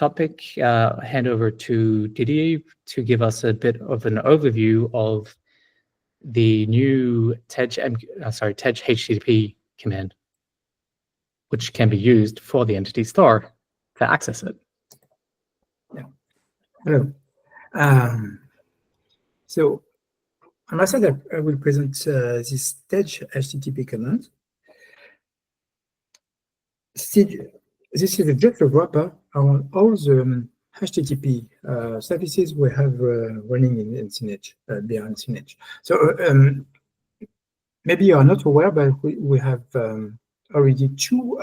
topic, hand over to Didier to give us a bit of an overview of the new tedge HTTP command, which can be used for the entity store to access it. Yeah. Hello. So on my side, I will present this tedge HTTP command. This is just a wrapper on all the HTTP services we have running in Synedge, behind Synedge. So maybe you are not aware, but we have already two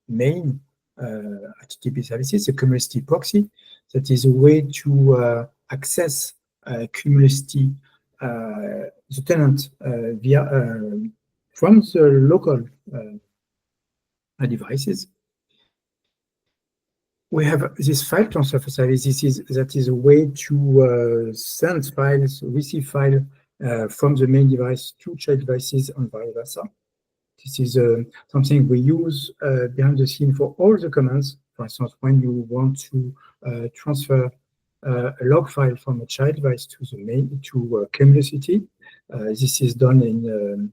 main HTTP services: the Cumulocity proxy, that is a way to access Cumulocity, the tenant, via from the local devices. We have this file transfer service. That is a way to send files, receive files from the main device to child devices and vice versa. This is something we use behind the scene for all the commands. For instance, when you want to transfer a log file from a child device to the main Cumulocity, this is done in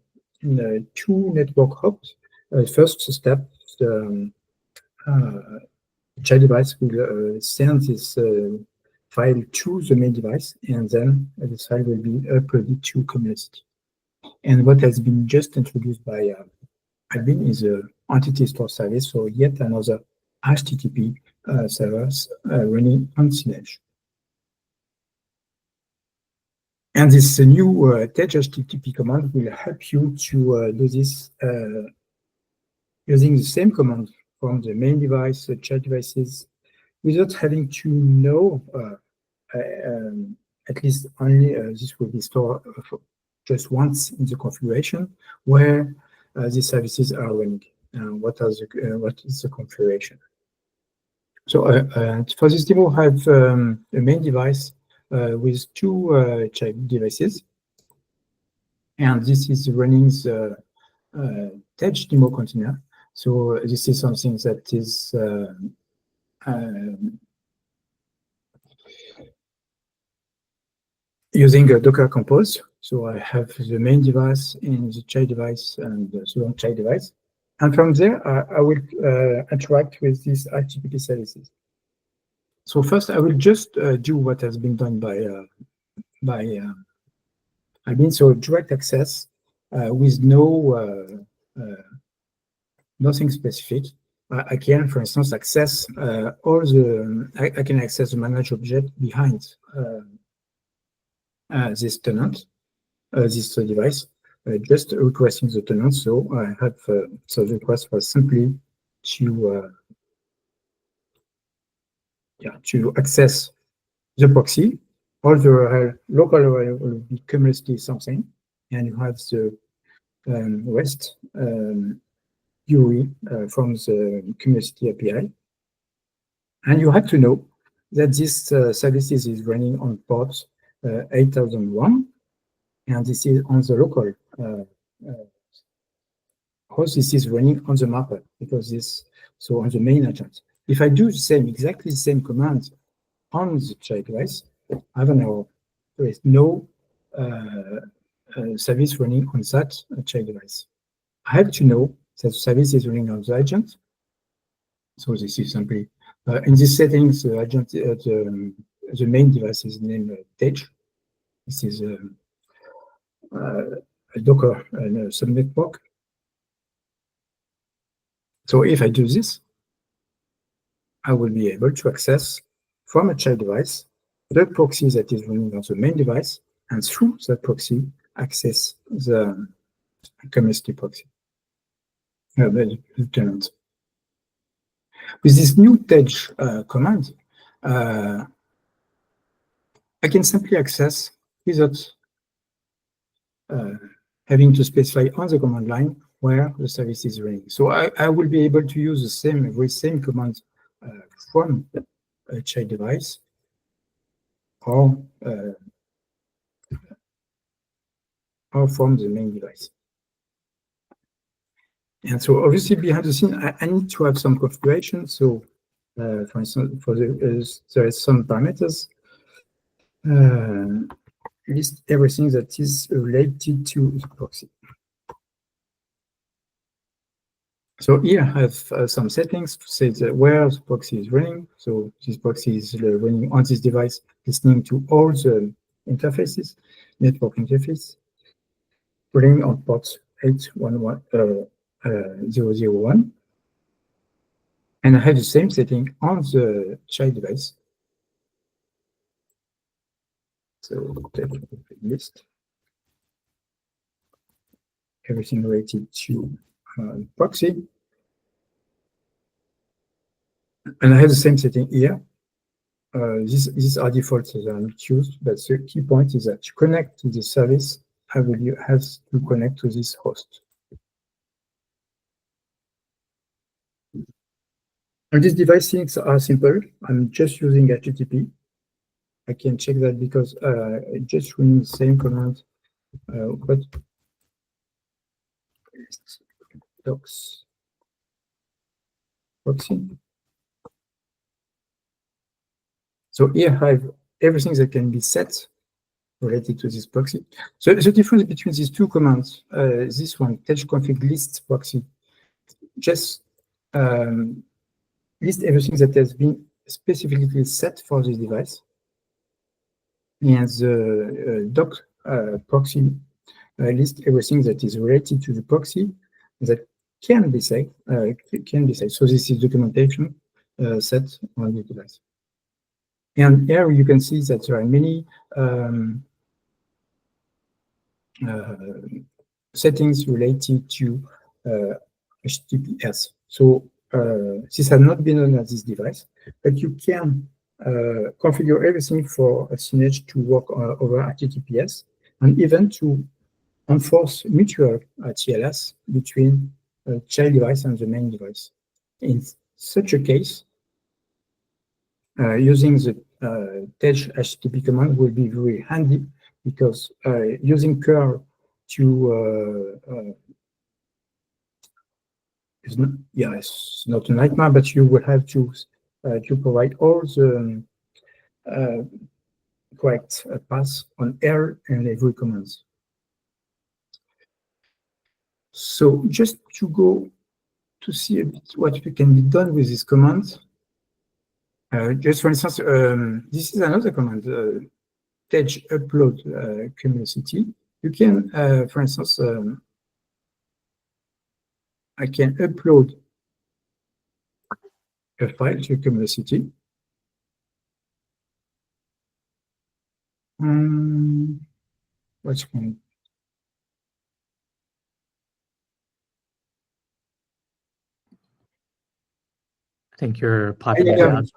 two network hops. First step, the child device will send this file to the main device, and then this file will be uploaded to Cumulocity. And what has been just introduced by Albin is an entity store service, so yet another HTTP servers running on Synedge. And this new tedge HTTP command will help you to do this using the same command from the main device, child devices, without having to know, at least only this will be stored just once in the configuration where these services are running. What is the configuration? So for this demo, I have a main device with two child devices, and this is running the tedge demo container. So this is something that is using a Docker Compose. So I have the main device in the child device and the second child device. And from there, I will interact with these HTTP services. So first, I will just do what has been done by Albin, so direct access with no nothing specific. I can, for instance, access all the. I can access the manage object behind this tenant, this device, just requesting the tenant. So I have so the request was simply to access the proxy. All the local URL will be Cumulocity something, and you have the REST GUI from the Cumulocity API. And you have to know that this services is running on port 8001, and this is on the local host. This is running on the mapper because this, so on the main agent. If I do the same, exactly the same command on the child device, I don't know, there is no service running on that child device. I have to know that the service is running on the agent. So this is simply in this settings, the agent, the main device is named tedge. This is a Docker subnetwork. So if I do this, I will be able to access from a child device the proxy that is running on the main device, and through that proxy, access the Cumulocity proxy, the tenant. With this new tedge command, I can simply access without having to specify on the command line where the service is running. So I will be able to use the same command from a child device or from the main device. And so obviously behind the scene, I need to have some configuration. So For instance, there are some parameters. List everything that is related to the proxy. So here I have some settings to say that where the proxy is running. So this proxy is running on this device, listening to all the interfaces, network interface, running on port 811.001. And I have the same setting on the child device. So take a list. Everything related to proxy. And I have the same setting here. These are defaults that are not used, but the key point is that to connect to the service, I will have to connect to this host. And these devices are simple. I'm just using HTTP. I can check that because just running the same command. But docs proxy. So here I have everything that can be set related to this proxy. So the difference between these two commands, this one, tedge config list proxy, just list everything that has been specifically set for this device. And the doc proxy list everything that is related to the proxy that can be saved. So this is documentation set on the device. And here you can see that there are many settings related to HTTPS. So this has not been on this device, but you can configure everything for a Synedge to work over HTTPS and even to enforce mutual TLS between the child device and the main device. In such a case, using the tedge HTTP command will be very handy because using curl to it's not a nightmare, but you will have to provide all the correct paths on error and every commands. So just to go to see a bit what can be done with this command. Just for instance, this is another command, tedge upload Cumulocity. You can, for instance, I can upload a file to Cumulocity. What's going? I think you're popping it out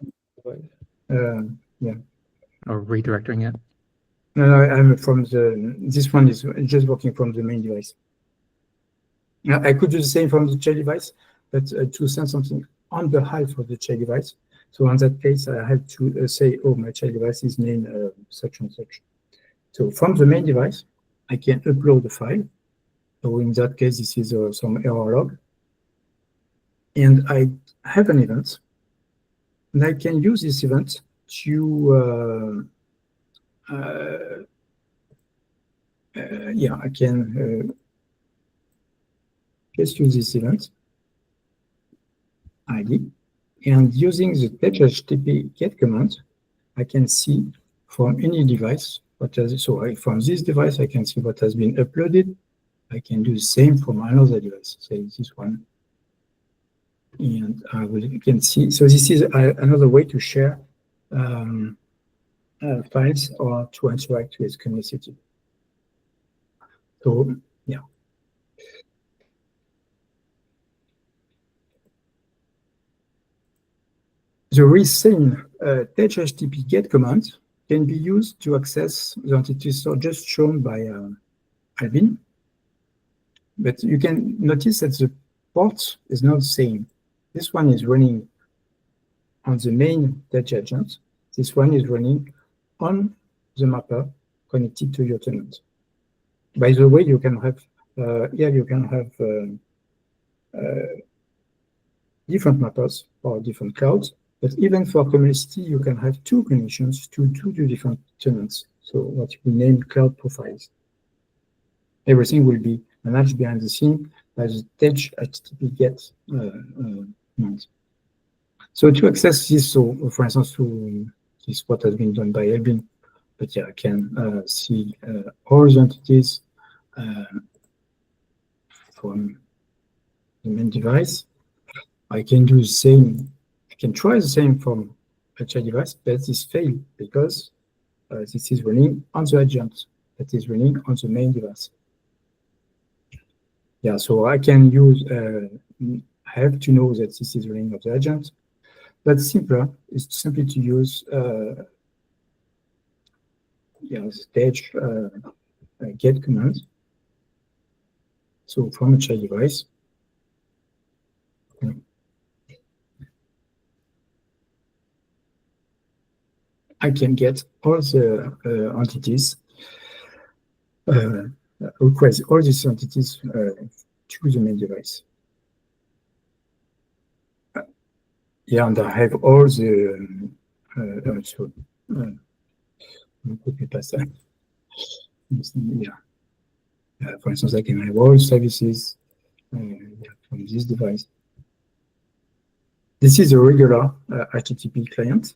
Yeah. or redirecting it. No, I'm from this one is just working from the main device. Now, I could do the same from the child device, but to send something on behalf of the child device. So in that case, I have to say, oh, my child device is named such and such. So from the main device, I can upload the file. So in that case, this is some error log. And I have an event. And I can use this event to, I can just use this event ID. And using the tedge HTTP get command, I can see from any device what has, so from this device, I can see what has been uploaded. I can do the same from another device, say this one. And you can see, so this is another way to share files or to interact with Cumulocity. So, yeah. The same tedge HTTP get command can be used to access the entity store just shown by Alvin. But you can notice that the port is not the same. This one is running on the main tedge agent. This one is running on the mapper connected to your tenant. By the way, you can have here you can have different mappers for different clouds, But even for Cumulocity, you can have two connections to two different tenants. So what we name cloud profiles. Everything will be managed behind the scene by the tedge HTTP GET command. So to access this, so for instance, this is what has been done by Elbin, but yeah, I can see all the entities from the main device. I can do the same. I can try the same from a child device, but this failed because this is running on the agent that is running on the main device. Yeah, so I can use, I have to know that this is running on the agent, but simpler is simply to use the tedge get command. So from a child device, I can get all the entities, request all these entities to the main device. Yeah, and I have all the for instance, I can have all services from this device. This is a regular HTTP client.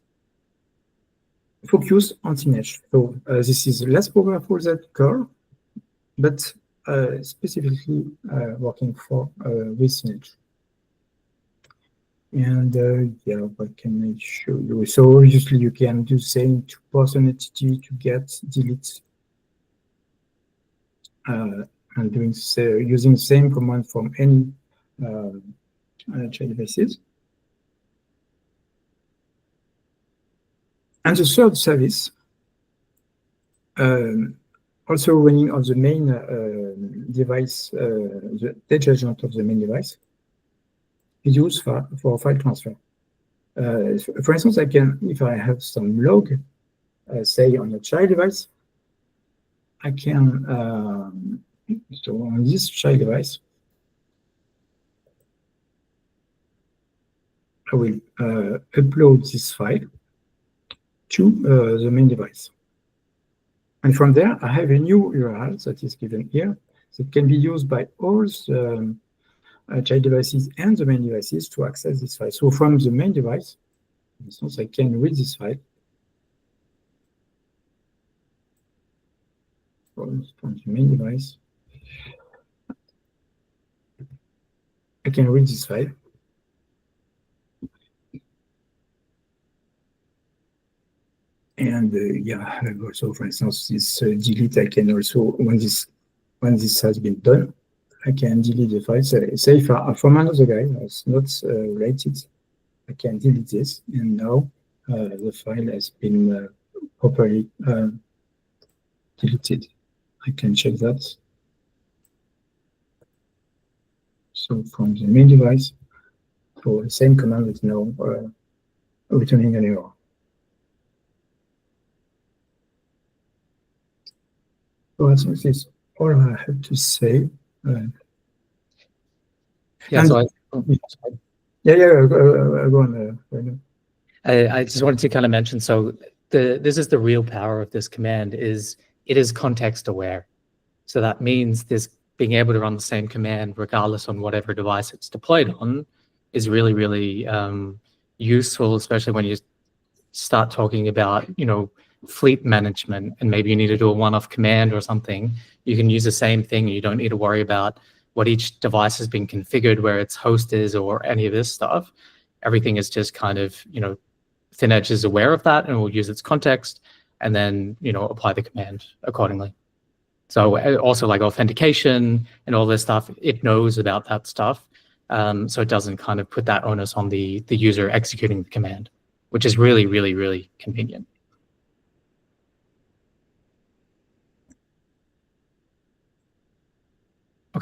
Focus on teenage. So this is less powerful than curl, but specifically working for with teenage. And yeah, what can I show you? So obviously you can do the same to pass an entity to get, delete, and doing using the same command from any child devices. And the third service, also running on the main device, the tedge agent of the main device, is used for file transfer. For instance, I can, if I have some log, say on a child device, I can, so on this child device, I will upload this file to the main device. And from there, I have a new URL that is given here that can be used by all the child devices and the main devices to access this file. So from the main device, for instance, I can read this file. From the main device, I can read this file. And yeah, also, for instance, this delete, I can also, when this has been done, I can delete the file. So, say from another guy that's not related, I can delete this, and now the file has been properly deleted. I can check that. So from the main device, for the same command is now returning an error. So I think that's all I have to say. Yeah, so go on. I just wanted to kind of mention, so this is the real power of this command, is it is context aware. So that means this being able to run the same command regardless on whatever device it's deployed on is really, really useful, especially when you start talking about, fleet management, and maybe you need to do a one-off command or something. You can use the same thing. You don't need to worry about what each device has been configured, where its host is, or any of this stuff. Everything is just kind of, thin-edge is aware of that and will use its context and then, apply the command accordingly. So also like authentication and all this stuff, it knows about that stuff. So it doesn't kind of put that onus on the user executing the command, which is really, really, really convenient.